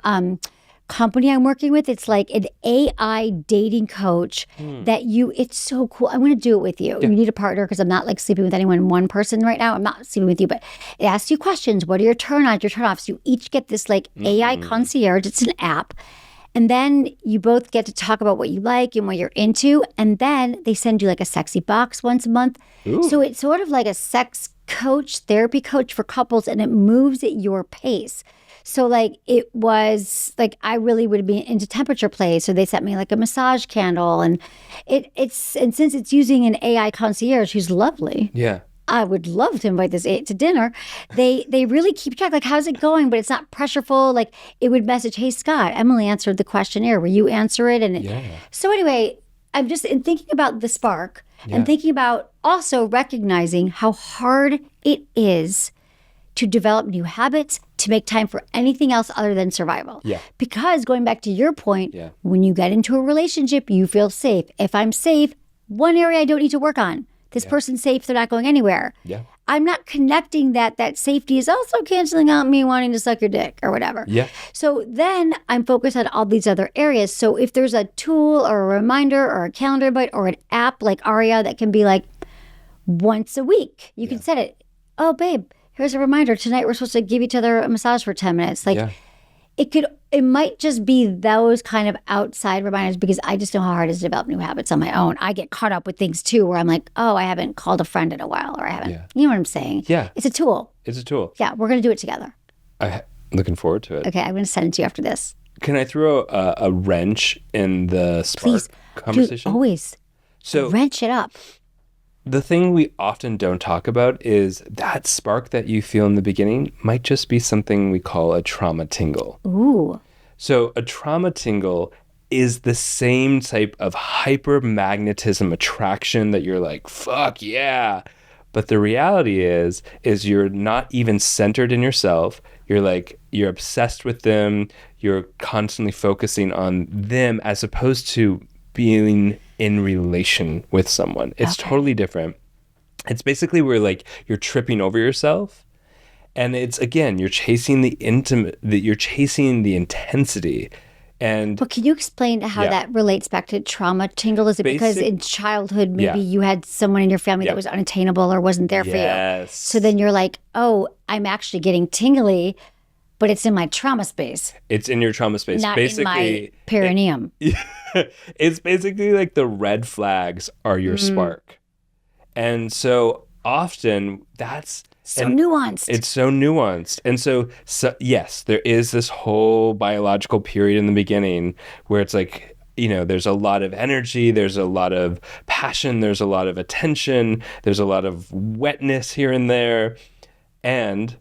company I'm working with. It's like an AI dating coach that it's so cool. I'm going to do it with you. You need a partner because I'm not like sleeping with anyone, one person right now. I'm not sleeping with you, but it asks you questions. What are your turn-ons, your turn-offs? You each get this like AI concierge. It's an app. And then you both get to talk about what you like and what you're into. And then they send you like a sexy box once a month. Ooh. So it's sort of like a sex coach, therapy coach for couples, and it moves at your pace. So like it was like I really would be into temperature plays. So they sent me like a massage candle, and and since it's using an AI concierge who's lovely. Yeah. I would love to invite this to dinner. They really keep track, like, how's it going? But it's not pressureful. Like, it would message, hey, Scott, Emily answered the questionnaire. Will you answer it? And so anyway, I'm just thinking about the spark and thinking about also recognizing how hard it is to develop new habits, to make time for anything else other than survival. Yeah. Because going back to your point, when you get into a relationship, you feel safe. If I'm safe, one area I don't need to work on. This person's safe, they're not going anywhere. Yeah. I'm not connecting that safety is also canceling out me wanting to suck your dick or whatever. Yeah. So then I'm focused on all these other areas. So if there's a tool or a reminder or a calendar invite or an app like Aria that can be like once a week, you can set it. Oh, babe, here's a reminder. Tonight we're supposed to give each other a massage for 10 minutes. Like it might just be those kind of outside reminders, because I just know how hard it is to develop new habits on my own. I get caught up with things too, where I'm like, oh, I haven't called a friend in a while, or I haven't, you know what I'm saying? Yeah. It's a tool. It's a tool. Yeah. We're going to do it together. I'm looking forward to it. Okay. I'm going to send it to you after this. Can I throw a wrench in the spark conversation? Dude, always. So wrench it up. The thing we often don't talk about is that spark that you feel in the beginning might just be something we call a trauma tingle. Ooh. So a trauma tingle is the same type of hypermagnetism attraction that you're like, fuck yeah. But the reality is you're not even centered in yourself. You're obsessed with them. You're constantly focusing on them as opposed to being in relation with someone. It's totally different. It's basically where like you're tripping over yourself, and it's, again, you're chasing the you're chasing the intensity. And but can you explain how that relates back to trauma tingle? Is it because in childhood maybe you had someone in your family that was unattainable or wasn't there for you? So then you're like, oh, I'm actually getting tingly, but it's in my trauma space. It's in your trauma space. Not in my perineum. It's basically like the red flags are your spark. And so often that's nuanced. It's so nuanced. And so yes, there is this whole biological period in the beginning where it's like, you know, there's a lot of energy, there's a lot of passion, there's a lot of attention, there's a lot of wetness here and there. And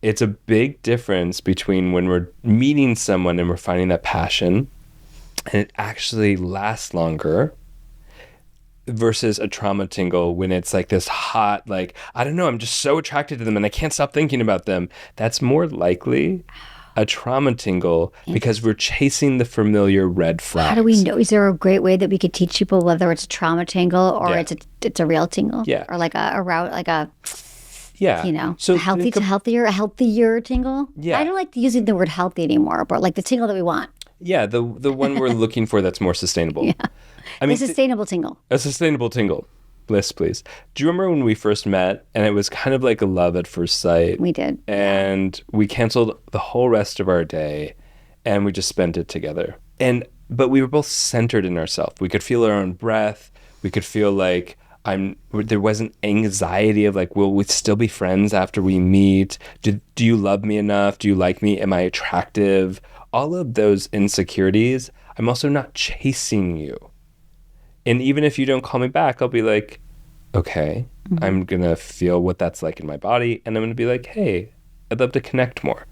it's a big difference between when we're meeting someone and we're finding that passion and it actually lasts longer versus a trauma tingle when it's like this hot, like, I don't know, I'm just so attracted to them and I can't stop thinking about them. That's more likely a trauma tingle because we're chasing the familiar red flags. How do we know? Is there a great way that we could teach people whether it's a trauma tingle or it's a real tingle? Yeah. Or like a you know, so a healthier tingle? Yeah. I don't like using the word healthy anymore, but like the tingle that we want. Yeah, the one we're looking for that's more sustainable. Yeah. I mean, a sustainable tingle. A sustainable tingle. List, please. Do you remember when we first met and it was kind of like a love at first sight? We did. And we canceled the whole rest of our day and we just spent it together. But we were both centered in ourselves. We could feel our own breath. We could feel like there wasn't anxiety of like, will we still be friends after we meet? Do you love me enough? Do you like me? Am I attractive? All of those insecurities. I'm also not chasing you. And even if you don't call me back, I'll be like, okay, I'm going to feel what that's like in my body. And I'm going to be like, hey, I'd love to connect more.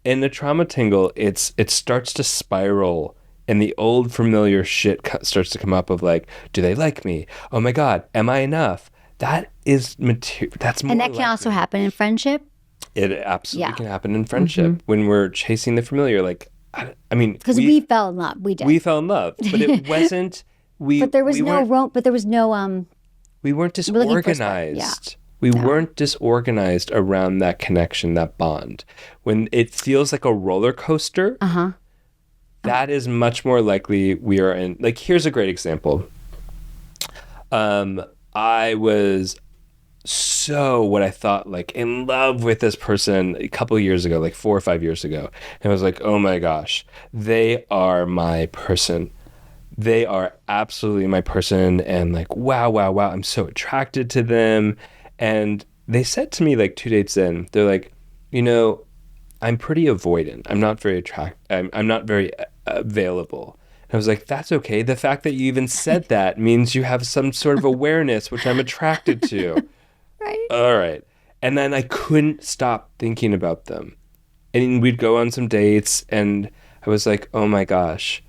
In the trauma tingle, it starts to spiral. And the old familiar shit starts to come up of like, do they like me? Oh my God, am I enough? That is that's more. And that can also happen in friendship? It absolutely can happen in friendship when we're chasing the familiar. Like, I mean, Because we fell in love. We did. We fell in love, but it wasn't. But there was we weren't disorganized. We weren't disorganized around that connection, that bond. When it feels like a roller coaster, that is much more likely we are in. Like, here's a great example. I was what I thought, like, in love with this person a couple of years ago, like 4 or 5 years ago. And I was like, oh my gosh, they are my person. They are absolutely my person. And like, wow, I'm so attracted to them. And they said to me like 2 dates in, they're like, I'm pretty avoidant. I'm not very I'm not very available. And I was like, that's okay. The fact that you even said that means you have some sort of awareness, which I'm attracted to. Right. All right. And then I couldn't stop thinking about them. And we'd go on some dates and I was like, oh my gosh,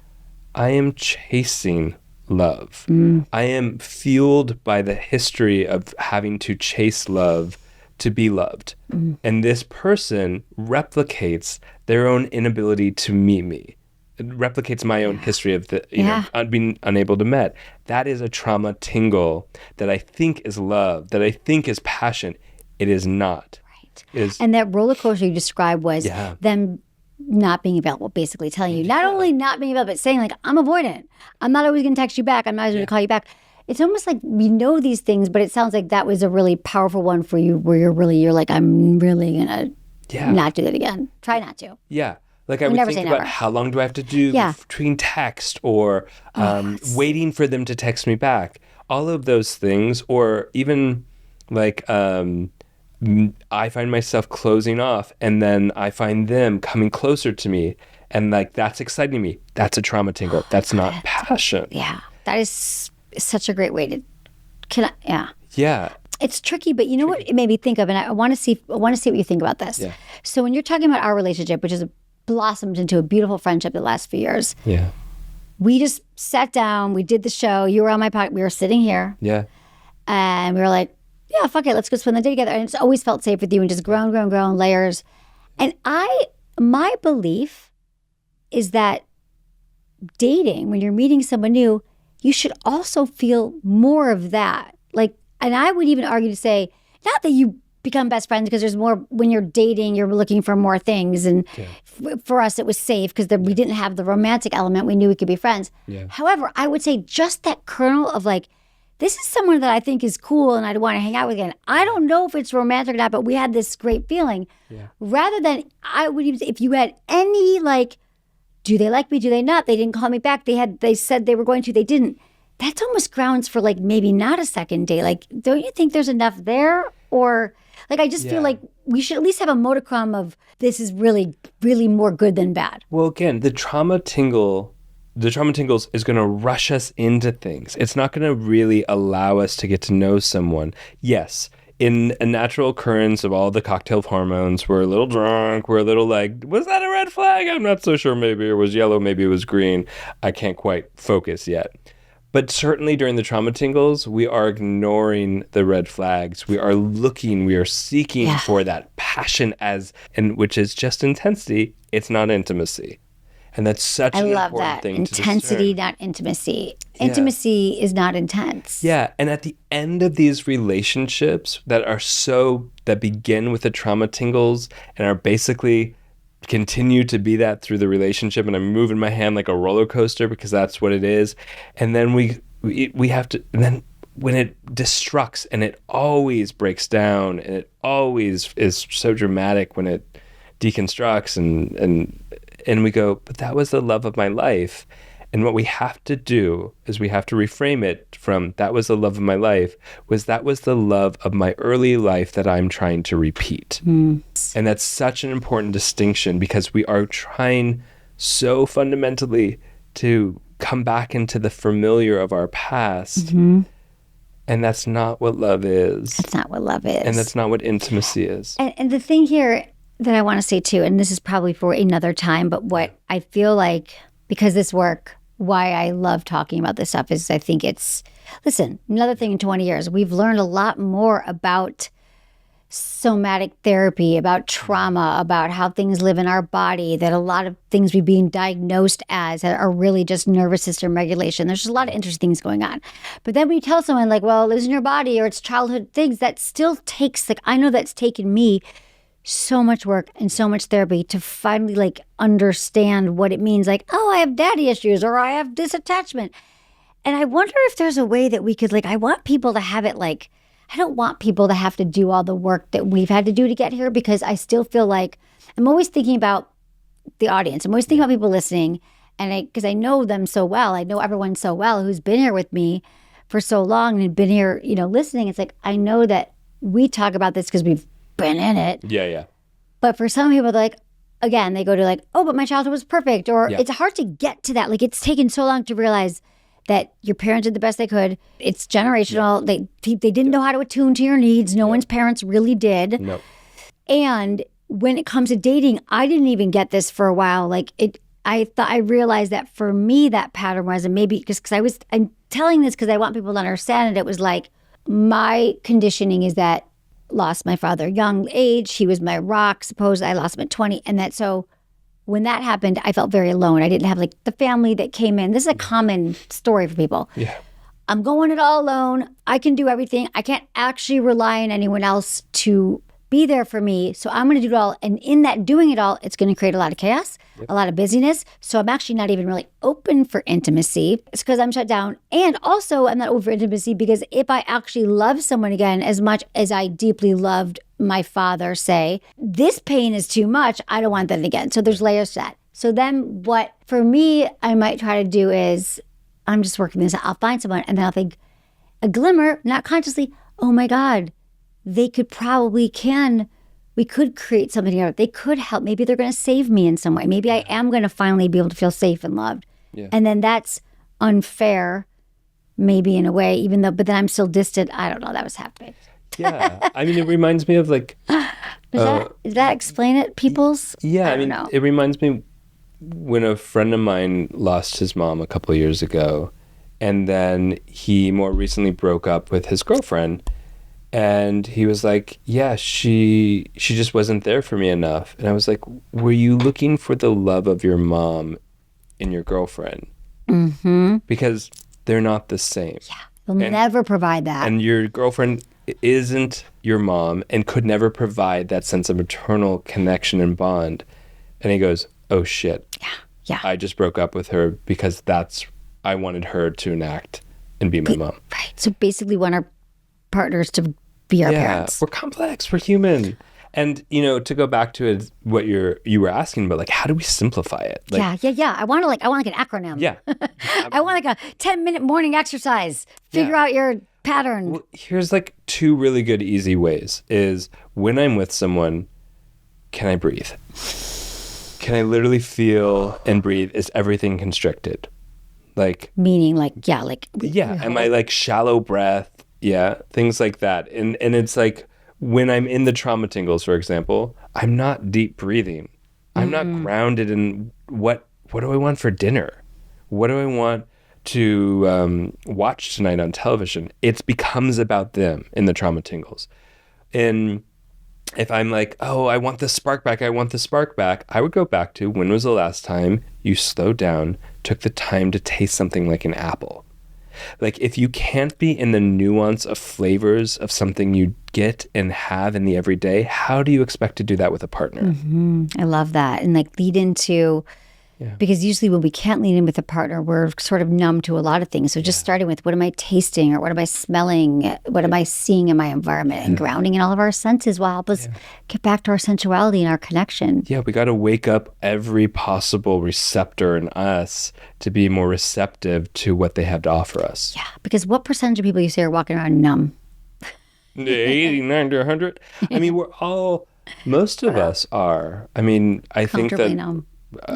I am chasing love. I am fueled by the history of having to chase love to be loved. And this person replicates their own inability to meet me. It replicates my own history of being unable to meet. That is a trauma tingle that I think is love, that I think is passion. It is not. Right. And that roller coaster you described was them not being available, basically telling you not only not being available, but saying like, I'm avoidant. I'm not always going to text you back. I'm not always going to call you back. It's almost like we know these things, but it sounds like that was a really powerful one for you where you're like, I'm really going to not do that again. Try not to. Yeah. Like I would think about how long do I have to do between text or waiting for them to text me back. All of those things, or even like I find myself closing off and then I find them coming closer to me and like that's exciting me. That's a tingle. That's not passion. Yeah. That is such a great way to Yeah. It's tricky, but you know what it made me think of, and I want to see what you think about this. Yeah. So when you're talking about our relationship, which is blossomed into a beautiful friendship the last few years. Yeah. We just sat down, we did the show, you were on my podcast, we were sitting here. Yeah. And we were like, yeah, fuck it, let's go spend the day together. And it's always felt safe with you and just grown layers. And my belief is that dating, when you're meeting someone new, you should also feel more of that. Like, and I would even argue to say, not that you become best friends because there's more, when you're dating, you're looking for more things. And for us, it was safe because we didn't have the romantic element. We knew we could be friends. Yeah. However, I would say just that kernel of like, this is someone that I think is cool and I'd want to hang out with again. I don't know if it's romantic or not, but we had this great feeling. Yeah. Rather than, I would even say, if you had any like, do they like me? Do they not? They didn't call me back. They said they were going to, they didn't. That's almost grounds for like maybe not a second date. Like, don't you think there's enough there? Or like, I just feel like we should at least have a modicum of this is really, really more good than bad. Well, again, the trauma tingles is going to rush us into things. It's not going to really allow us to get to know someone. Yes, in a natural occurrence of all the cocktail of hormones, we're a little drunk. We're a little like, was that a red flag? I'm not so sure. Maybe it was yellow. Maybe it was green. I can't quite focus yet. But certainly during the trauma tingles, we are ignoring the red flags. We are seeking for that passion which is just intensity. It's not intimacy. And that's such an important thing to discern. Intensity, not intimacy. Yeah. Intimacy is not intense. Yeah. And at the end of these relationships that begin with the trauma tingles and are basically continue to be that through the relationship, and I'm moving my hand like a roller coaster because that's what it is. And then we have to, and then when it destructs and it always breaks down and it always is so dramatic when it deconstructs and we go, but that was the love of my life. And what we have to do is we have to reframe it from that was the love of my life that was the love of my early life that I'm trying to repeat. And that's such an important distinction because we are trying so fundamentally to come back into the familiar of our past. Mm-hmm. And that's not what love is. That's not what love is. And that's not what intimacy is. And the thing here that I want to say too, and this is probably for another time, but what I feel like, because this work, why I love talking about this stuff is I think it's, listen, another thing in 20 years, we've learned a lot more about somatic therapy, about trauma, about how things live in our body, that a lot of things we're being diagnosed as are really just nervous system regulation. There's just a lot of interesting things going on. But then when you tell someone like, well, it lives in your body or it's childhood things, that still takes, like, I know that's taken me so much work and so much therapy to finally like understand what it means. Like, oh, I have daddy issues or I have this attachment. And I wonder if there's a way that we could, like, I want people to have it like, I don't want people to have to do all the work that we've had to do to get here, because I still feel like I'm always thinking about the audience. I'm always thinking about people listening. And because I know them so well, I know everyone so well who's been here with me for so long and been here, listening. It's like, I know that we talk about this because we've been in it. Yeah, yeah. But for some people, they're like, again, they go to like, oh, but my childhood was perfect. Or it's hard to get to that. Like, it's taken so long to realize that your parents did the best they could. It's generational. They didn't know how to attune to your needs. No one's parents really did. No. And when it comes to dating, I didn't even get this for a while. Like, I realized that for me, that pattern was, and maybe because I'm telling this because I want people to understand it. It was like, my conditioning is that lost my father young age. He was my rock. Suppose I lost him at 20. And that, so when that happened, I felt very alone. I didn't have like the family that came in. This is a common story for people. Yeah. I'm going it all alone. I can do everything. I can't actually rely on anyone else to be there for me. So I'm going to do it all. And in that doing it all, it's going to create a lot of chaos, a lot of busyness. So I'm actually not even really open for intimacy. It's because I'm shut down. And also I'm not open for intimacy because if I actually love someone again, as much as I deeply loved my father, say, this pain is too much. I don't want that again. So there's layers to that. So then what, for me, I might try to do is, I'm just working this out. I'll find someone and then I'll think a glimmer, not consciously, oh my God, we could create something here. They could help. Maybe they're going to save me in some way. Maybe I am going to finally be able to feel safe and loved. Yeah. And then that's unfair, maybe in a way, even though, but then I'm still distant. I don't know. That was happening. Yeah. I mean, it reminds me of like. Does that explain it, peoples? Yeah. I mean, it reminds me when a friend of mine lost his mom a couple of years ago, and then he more recently broke up with his girlfriend. And he was like, yeah, she just wasn't there for me enough. And I was like, were you looking for the love of your mom in your girlfriend? Mm-hmm. Because they're not the same. Yeah, they'll never provide that. And your girlfriend isn't your mom and could never provide that sense of maternal connection and bond. And he goes, oh shit. Yeah. I just broke up with her because I wanted her to enact and be my mom. Right. So basically when our partners to be our parents. We're complex, we're human. And to go back to it, what you were asking about, like, how do we simplify it? Like, yeah. I want like an acronym. Yeah. I want like a 10-minute morning exercise. Figure out your pattern. Well, here's like 2 really good easy ways is when I'm with someone, can I breathe? Can I literally feel and breathe? Is everything constricted? Like meaning am I like shallow breath? Yeah, things like that. And it's like when I'm in the trauma tingles, for example, I'm not deep breathing. I'm not grounded in what do I want for dinner? What do I want to watch tonight on television? It becomes about them in the trauma tingles. And if I'm like, oh, I want the spark back, I would go back to when was the last time you slowed down, took the time to taste something like an apple? Like, if you can't be in the nuance of flavors of something you get and have in the everyday, how do you expect to do that with a partner? Mm-hmm. I love that. And like lead into, because usually when we can't lean in with a partner, we're sort of numb to a lot of things. So just starting with what am I tasting or what am I smelling? What am I seeing in my environment? And grounding in all of our senses will help us get back to our sensuality and our connection. Yeah, we got to wake up every possible receptor in us to be more receptive to what they have to offer us. Yeah, because what percentage of people you say are walking around numb? 89 to 100. I mean, most of us are. I mean, I think that numb.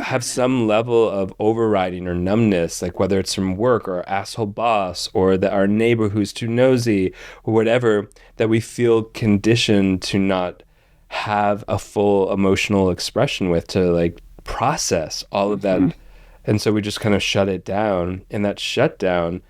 Have some level of overriding or numbness, like whether it's from work or asshole boss or our neighbor who's too nosy or whatever, that we feel conditioned to not have a full emotional expression with, to like process all of that. And so we just kind of shut it down, and that shutdown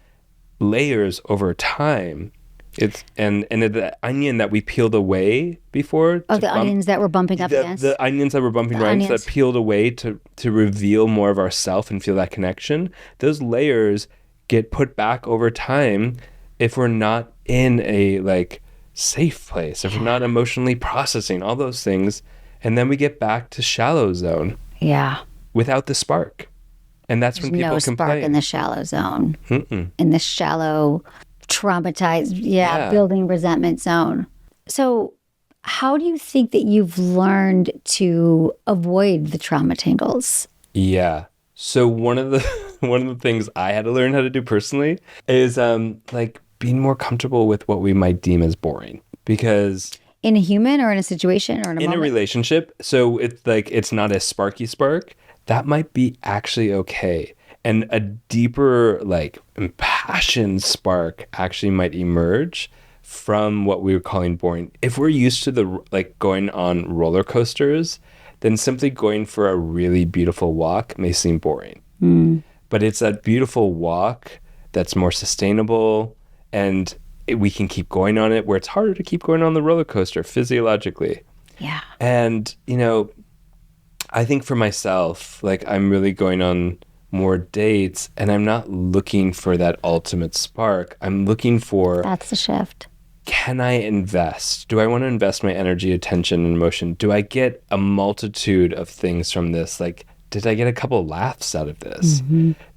layers over time It's and the onion that we peeled away before. Oh, the onions that we're bumping up against. The onions that were bumping right against, that peeled away to reveal more of ourself and feel that connection. Those layers get put back over time if we're not in a like safe place, if we're not emotionally processing all those things, and then we get back to shallow zone. Yeah. Without the spark. And that's when people complain. No spark in the shallow zone. In the shallow, traumatized, building resentment zone. So how do you think that you've learned to avoid the trauma tangles? Yeah. So one of the things I had to learn how to do personally is like being more comfortable with what we might deem as boring. Because in a human or in a situation or in a moment? In a relationship, so it's like it's not a sparky spark, that might be actually okay. And a deeper, like, impassioned spark actually might emerge from what we were calling boring. If we're used to going on roller coasters, then simply going for a really beautiful walk may seem boring. But it's that beautiful walk that's more sustainable, and we can keep going on it, where it's harder to keep going on the roller coaster physiologically. Yeah. And, I think for myself, like, I'm really going on more dates, and I'm not looking for that ultimate spark. I'm looking for... That's the shift. Can I invest? Do I want to invest my energy, attention, and emotion? Do I get a multitude of things from this? Like, did I get a couple laughs out of this?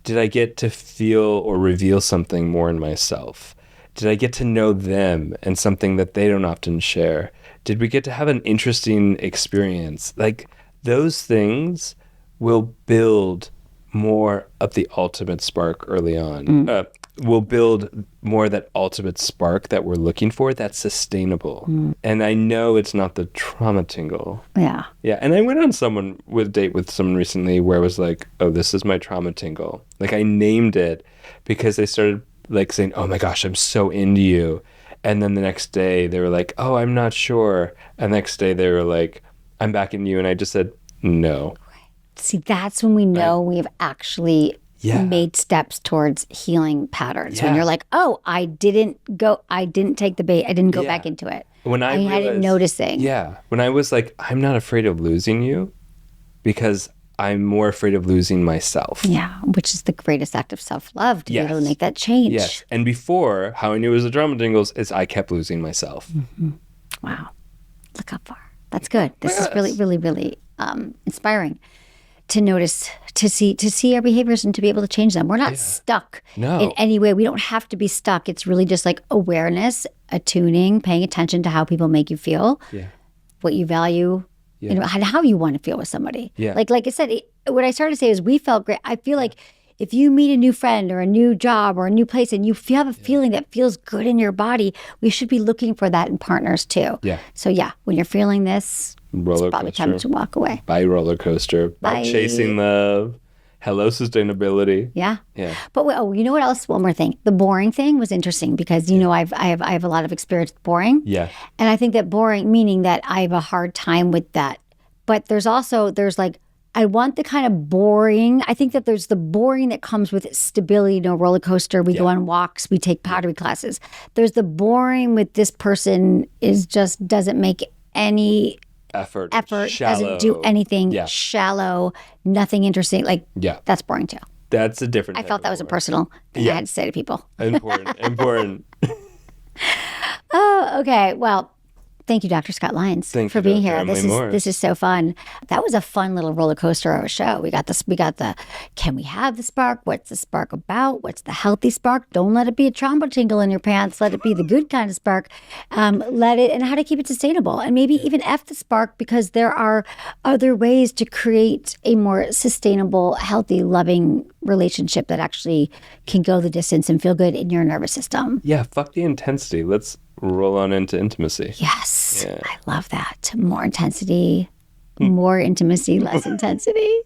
Did I get to feel or reveal something more in myself? Did I get to know them and something that they don't often share? Did we get to have an interesting experience? Like, those things will build more of the ultimate spark early on. Will build more of that ultimate spark that we're looking for that's sustainable. And I know it's not the trauma tingle. Yeah. Yeah. And I went on a date with someone recently where I was like, oh, this is my trauma tingle. Like, I named it because they started like saying, oh my gosh, I'm so into you. And then the next day they were like, oh, I'm not sure. And the next day they were like, I'm back in you. And I just said, no. See, that's when we know we've actually made steps towards healing patterns. When you're like, oh, I didn't take the bait. I didn't go back into it. When I hadn't noticing. Yeah. When I was like, I'm not afraid of losing you because I'm more afraid of losing myself. Yeah. Which is the greatest act of self-love, to be able to make that change. Yes. And before, how I knew it was the trauma tingles is I kept losing myself. Wow. Look how far. That's good. This is really, really, really inspiring to notice, to see our behaviors and to be able to change them. We're not stuck in any way. We don't have to be stuck. It's really just like awareness, attuning, paying attention to how people make you feel, what you value, and how you want to feel with somebody. Like I said, what I started to say is we felt great. I feel like if you meet a new friend or a new job or a new place and you have a feeling that feels good in your body, we should be looking for that in partners too. So when you're feeling this, it's probably time to walk away. Bye roller coaster. Bye chasing love. Hello sustainability. Yeah. But you know what else? One more thing. The boring thing was interesting because I have a lot of experience with boring. Yeah. And I think that boring, meaning that I have a hard time with that. But there's like, I want the kind of boring. I think that there's the boring that comes with stability, roller coaster. We go on walks, we take pottery classes. There's the boring with this person doesn't make any effort, shallow. Doesn't do anything, shallow, nothing interesting. Like, that's boring too. That's a different. I felt that was a personal thing I had to say to people. Important. Oh, okay. Well, thank you, Dr. Scott Lyons, for being here. This is so fun. That was a fun little roller coaster of a show. We got the, can we have the spark? What's the spark about? What's the healthy spark? Don't let it be a trauma tingle in your pants. Let it be the good kind of spark. And how to keep it sustainable. And maybe even F the spark, because there are other ways to create a more sustainable, healthy, loving relationship that actually can go the distance and feel good in your nervous system. Yeah, fuck the intensity. Let's roll on into intimacy. Yes, I love that. More intensity, more intimacy, less intensity.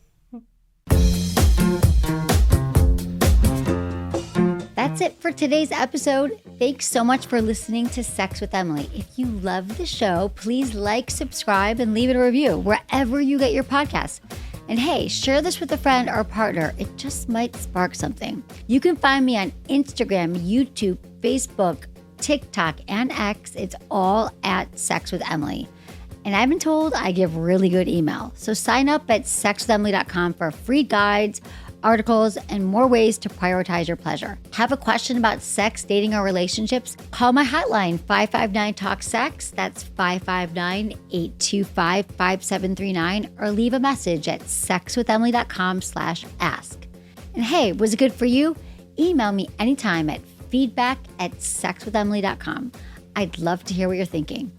That's it for today's episode. Thanks so much for listening to Sex with Emily. If you love the show, please like, subscribe, and leave it a review wherever you get your podcasts. And hey, share this with a friend or partner. It just might spark something. You can find me on Instagram, YouTube, Facebook, TikTok, and X, it's all at Sex with Emily. And I've been told I give really good email. So sign up at sexwithemily.com for free guides, articles, and more ways to prioritize your pleasure. Have a question about sex, dating, or relationships? Call my hotline, 559-TALK-SEX. That's 559-825-5739. Or leave a message at sexwithemily.com/ask. And hey, was it good for you? Email me anytime at feedback@sexwithemily.com. I'd love to hear what you're thinking.